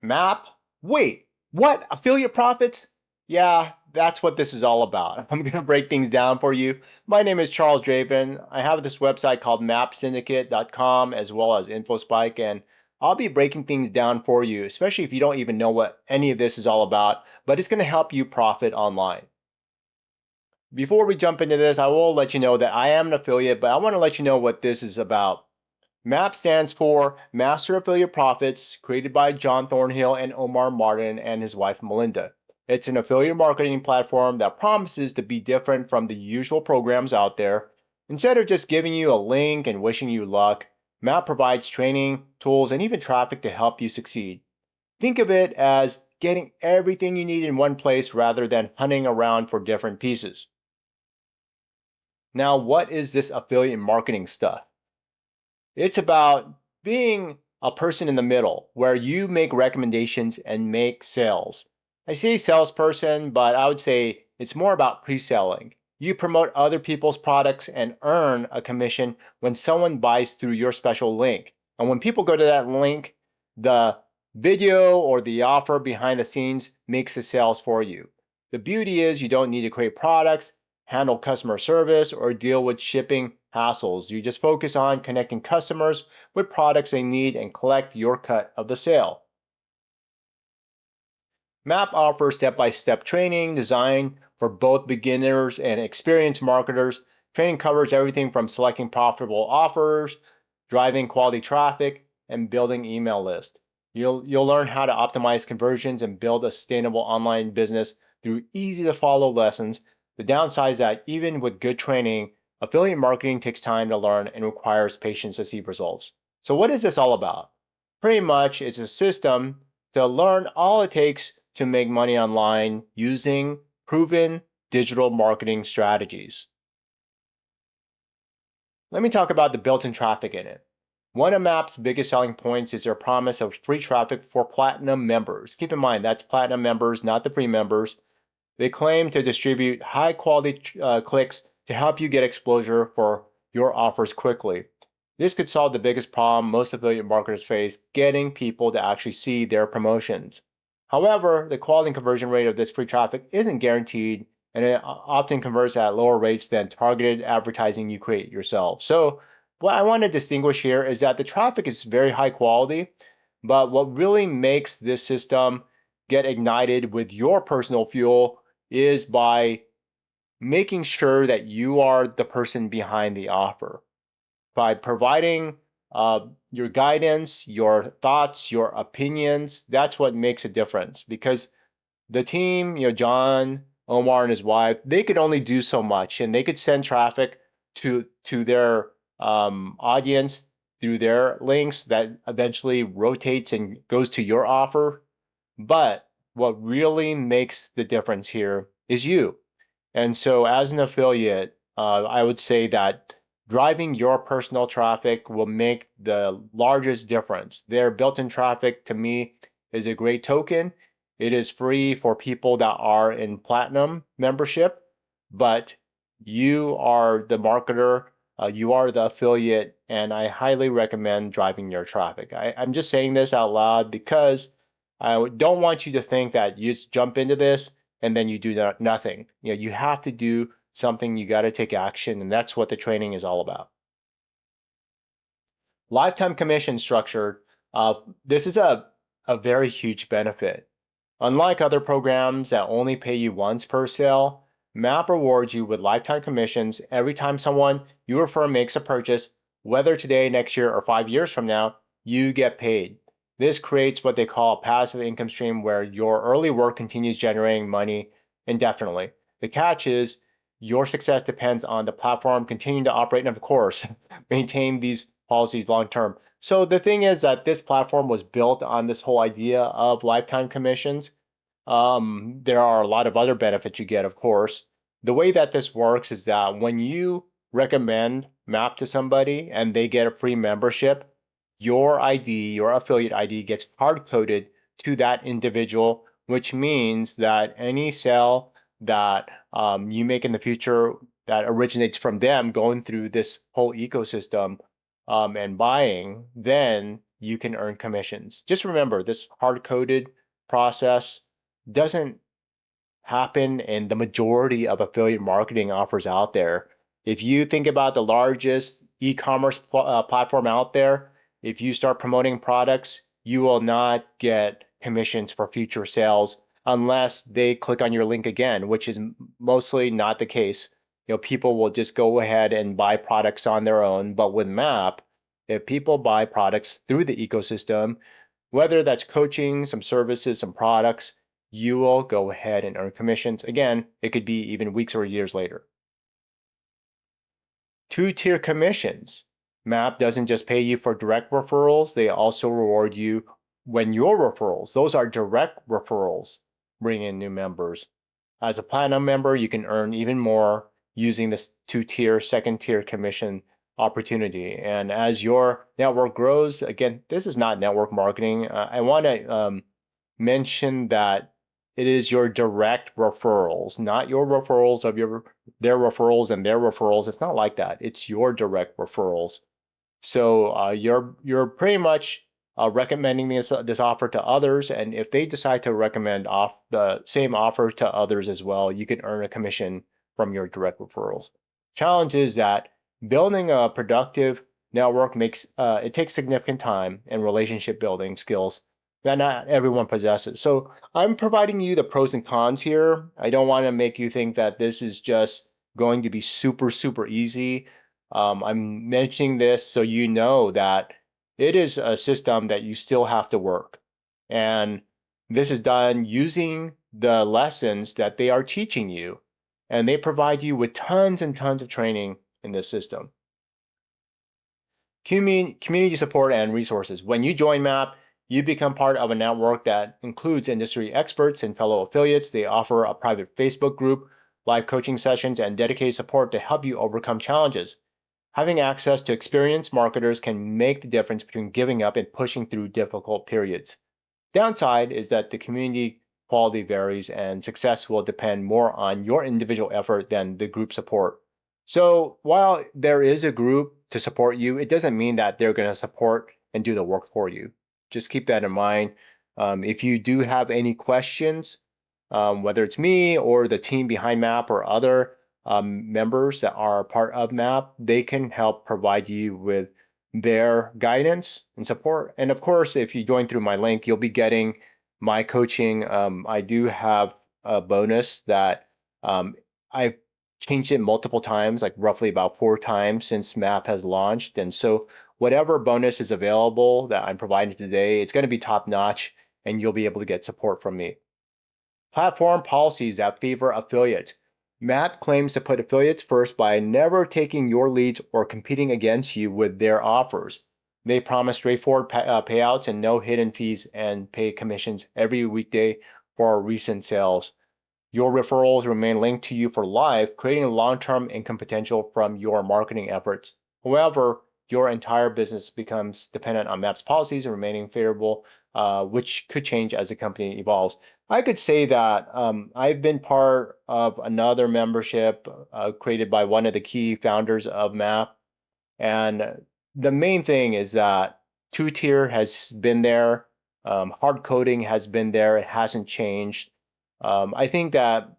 Map? Wait, what? Affiliate profits? Yeah, that's what this is all about. I'm going to break things down for you. My name is Charles Draven. I have this website called mapsyndicate.com as well as InfoSpike, and I'll be breaking things down for you, especially if you don't even know what any of this is all about, but it's going to help you profit online. Before we jump into this, I will let you know that I am an affiliate, but I want to let you know what this is about. MAP stands for Master Affiliate Profits, created by John Thornhill and Omar Martin and his wife Melinda. It's an affiliate marketing platform that promises to be different from the usual programs out there. Instead of just giving you a link and wishing you luck, MAP provides training, tools, and even traffic to help you succeed. Think of it as getting everything you need in one place rather than hunting around for different pieces. Now, what is this affiliate marketing stuff? It's about being a person in the middle where you make recommendations and make sales. I say salesperson, but I would say it's more about pre-selling. You promote other people's products and earn a commission when someone buys through your special link. And when people go to that link, the video or the offer behind the scenes makes the sales for you. The beauty is you don't need to create products, handle customer service, or deal with shipping hassles. You just focus on connecting customers with products they need and collect your cut of the sale. MAP offers step-by-step training designed for both beginners and experienced marketers. Training covers everything from selecting profitable offers, driving quality traffic, and building email lists. You'll learn how to optimize conversions and build a sustainable online business through easy-to-follow lessons. The downside is that even with good training, affiliate marketing takes time to learn and requires patience to see results. So what is this all about? Pretty much, it's a system to learn all it takes to make money online using proven digital marketing strategies. Let me talk about the built-in traffic in it. One of MAP's biggest selling points is their promise of free traffic for platinum members. Keep in mind, that's platinum members, not the free members. They claim to distribute high-quality clicks to help you get exposure for your offers quickly. This could solve the biggest problem most affiliate marketers face, getting people to actually see their promotions. However, the quality and conversion rate of this free traffic isn't guaranteed, and it often converts at lower rates than targeted advertising you create yourself. So what I want to distinguish here is that the traffic is very high quality, but what really makes this system get ignited with your personal fuel is by making sure that you are the person behind the offer. By providing your guidance, your thoughts, your opinions, that's what makes a difference. Because the team, John, Omar, and his wife, they could only do so much, and they could send traffic to their audience through their links that eventually rotates and goes to your offer. But what really makes the difference here is you. And so, as an affiliate, I would say that driving your personal traffic will make the largest difference. Their built-in traffic to me is a great token. It is free for people that are in platinum membership, but you are the marketer, you are the affiliate, and I highly recommend driving your traffic. I'm just saying this out loud because I don't want you to think that you just jump into this and then you do nothing. You have to do something, you got to take action, and that's what the training is all about. Lifetime commission structure. This is a very huge benefit. Unlike other programs that only pay you once per sale, MAP rewards you with lifetime commissions every time someone you refer makes a purchase, whether today, next year, or 5 years from now, you get paid. This creates what they call a passive income stream where your early work continues generating money indefinitely. The catch is your success depends on the platform continuing to operate and, of course, maintain these policies long term. So the thing is that this platform was built on this whole idea of lifetime commissions. There are a lot of other benefits you get, of course. The way that this works is that when you recommend MAP to somebody and they get a free membership, your ID, your affiliate ID, gets hard coded to that individual, which means that any sale that you make in the future that originates from them going through this whole ecosystem and buying, then you can earn commissions. Just remember, this hard-coded process doesn't happen in the majority of affiliate marketing offers out there. If you think about the largest e-commerce platform out there, if you start promoting products, you will not get commissions for future sales unless they click on your link again, which is mostly not the case. People will just go ahead and buy products on their own. But with Map, if people buy products through the ecosystem, whether that's coaching, some services, some products, you will go ahead and earn commissions. Again, it could be even weeks or years later. Two-tier commissions. Map doesn't just pay you for direct referrals, they also reward you when your referrals, those are direct referrals, bring in new members. As a platinum member, you can earn even more using this two-tier, second-tier commission opportunity. And as your network grows, again, this is not network marketing. I want to mention that it is your direct referrals, not your referrals of their referrals and their referrals. It's not like that. It's your direct referrals. So you're pretty much recommending this offer to others, and if they decide to recommend off the same offer to others as well, you can earn a commission from your direct referrals. Challenge is that building a productive network it takes significant time and relationship building skills that not everyone possesses. So I'm providing you the pros and cons here. I don't want to make you think that this is just going to be super, super easy. I'm mentioning this so you know that it is a system that you still have to work. And this is done using the lessons that they are teaching you. And they provide you with tons and tons of training in this system. Community support and resources. When you join MAP, you become part of a network that includes industry experts and fellow affiliates. They offer a private Facebook group, live coaching sessions, and dedicated support to help you overcome challenges. Having access to experienced marketers can make the difference between giving up and pushing through difficult periods. Downside is that the community quality varies and success will depend more on your individual effort than the group support. So while there is a group to support you, it doesn't mean that they're going to support and do the work for you. Just keep that in mind. If you do have any questions, whether it's me or the team behind MAP or other members that are part of MAP, they can help provide you with their guidance and support. And of course, if you join through my link, you'll be getting my coaching. I do have a bonus that I've changed it multiple times, like roughly about 4 times since MAP has launched. And so whatever bonus is available that I'm providing today, it's going to be top notch and you'll be able to get support from me. Platform policies that favor affiliates. MAP claims to put affiliates first by never taking your leads or competing against you with their offers. They promise straightforward payouts and no hidden fees and pay commissions every weekday for recent sales. Your referrals remain linked to you for life, creating long-term income potential from your marketing efforts. However, your entire business becomes dependent on MAP's policies and remaining favorable, which could change as the company evolves. I could say that I've been part of another membership created by one of the key founders of MAP. And the main thing is that two-tier has been there. Hard coding has been there. It hasn't changed. I think that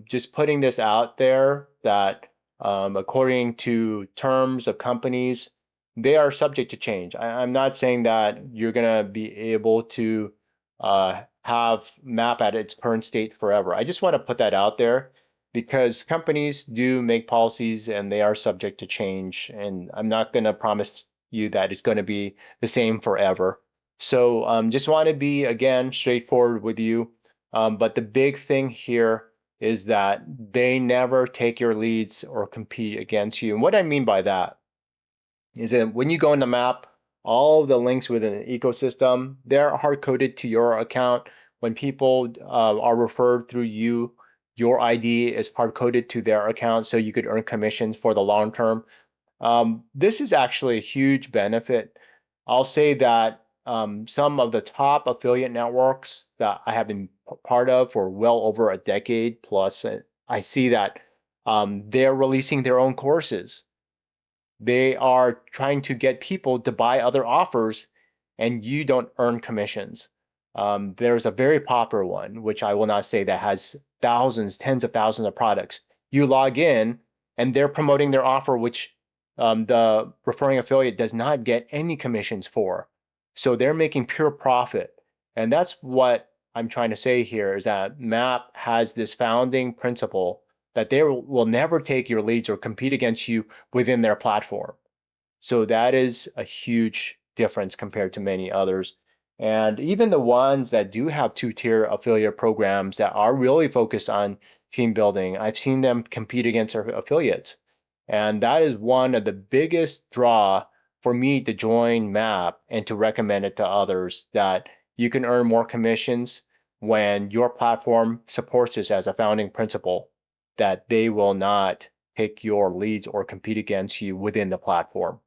just putting this out there that according to terms of companies, they are subject to change. I'm not saying that you're going to be able to have MAP at its current state forever. I just want to put that out there because companies do make policies and they are subject to change. And I'm not going to promise you that it's going to be the same forever. So just want to be, again, straightforward with you. But the big thing here is that they never take your leads or compete against you. And what I mean by that is that when you go in the MAP, all of the links within the ecosystem, they're hard-coded to your account. When people are referred through you, your ID is hard-coded to their account so you could earn commissions for the long term. This is actually a huge benefit. I'll say that some of the top affiliate networks that I have been part of for well over a decade plus, I see that they're releasing their own courses. They are trying to get people to buy other offers and you don't earn commissions. There's a very popular one, which I will not say, that has thousands, tens of thousands of products. You log in and they're promoting their offer, which the referring affiliate does not get any commissions for. So they're making pure profit. And that's what I'm trying to say here, is that MAP has this founding principle that they will never take your leads or compete against you within their platform. So that is a huge difference compared to many others. And even the ones that do have two-tier affiliate programs that are really focused on team building, I've seen them compete against their affiliates. And that is one of the biggest draw for me to join MAP and to recommend it to others, that you can earn more commissions when your platform supports this as a founding principle, that they will not take your leads or compete against you within the platform.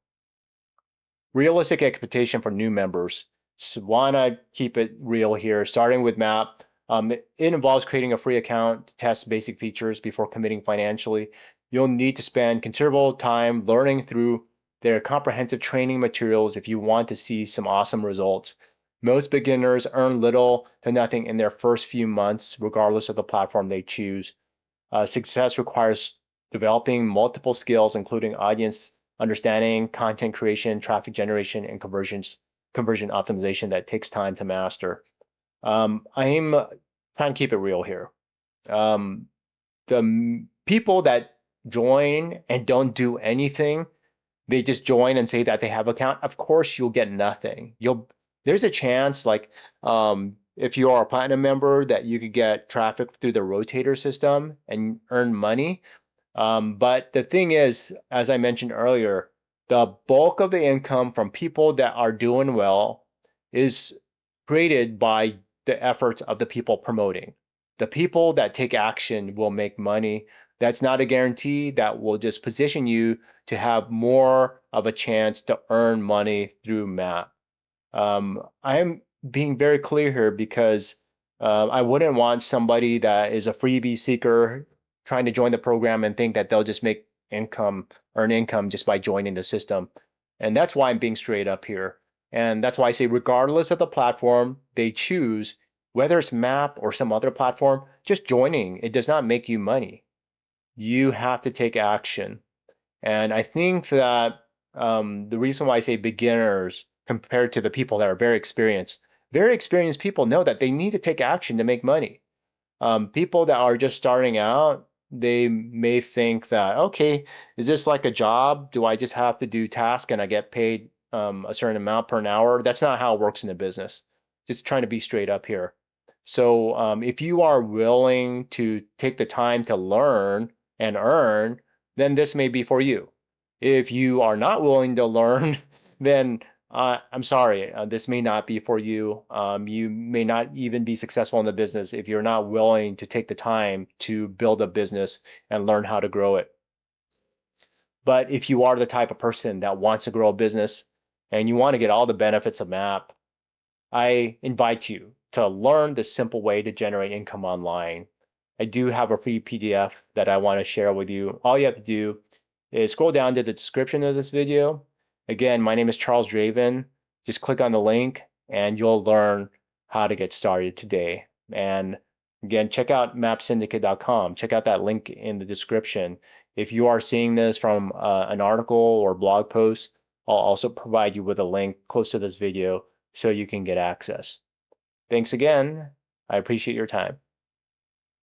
Realistic expectation for new members. So wanna keep it real here, starting with MAP. It involves creating a free account to test basic features before committing financially. You'll need to spend considerable time learning through their comprehensive training materials if you want to see some awesome results. Most beginners earn little to nothing in their first few months, regardless of the platform they choose. Success requires developing multiple skills, including audience understanding, content creation, traffic generation, and conversion optimization that takes time to master. I'm trying to keep it real here. The people that join and don't do anything, they just join and say that they have an account, of course you'll get nothing. There's a chance, like if you are a platinum member, that you could get traffic through the rotator system and earn money. But the thing is, as I mentioned earlier, the bulk of the income from people that are doing well is created by the efforts of the people promoting. The people that take action will make money. That's not a guarantee. That will just position you to have more of a chance to earn money through MAP. I'm being very clear here because I wouldn't want somebody that is a freebie seeker trying to join the program and think that they'll just earn income just by joining the system. And that's why I'm being straight up here. And that's why I say, regardless of the platform they choose, whether it's MAP or some other platform, just joining, it does not make you money. You have to take action. And I think that the reason why I say beginners compared to the people that are very experienced people know that they need to take action to make money. People that are just starting out, they may think that, okay, is this like a job? Do I just have to do tasks and I get paid a certain amount per hour? That's not how it works in the business. Just trying to be straight up here. So if you are willing to take the time to learn and earn, then this may be for you. If you are not willing to learn, then I'm sorry, this may not be for you. You may not even be successful in the business if you're not willing to take the time to build a business and learn how to grow it. But if you are the type of person that wants to grow a business and you want to get all the benefits of MAP, I invite you to learn the simple way to generate income online. I do have a free PDF that I want to share with you. All you have to do is scroll down to the description of this video. Again, my name is Charles Draven. Just click on the link and you'll learn how to get started today. And again, check out mapsyndicate.com. Check out that link in the description. If you are seeing this from an article or blog post, I'll also provide you with a link close to this video so you can get access. Thanks again. I appreciate your time.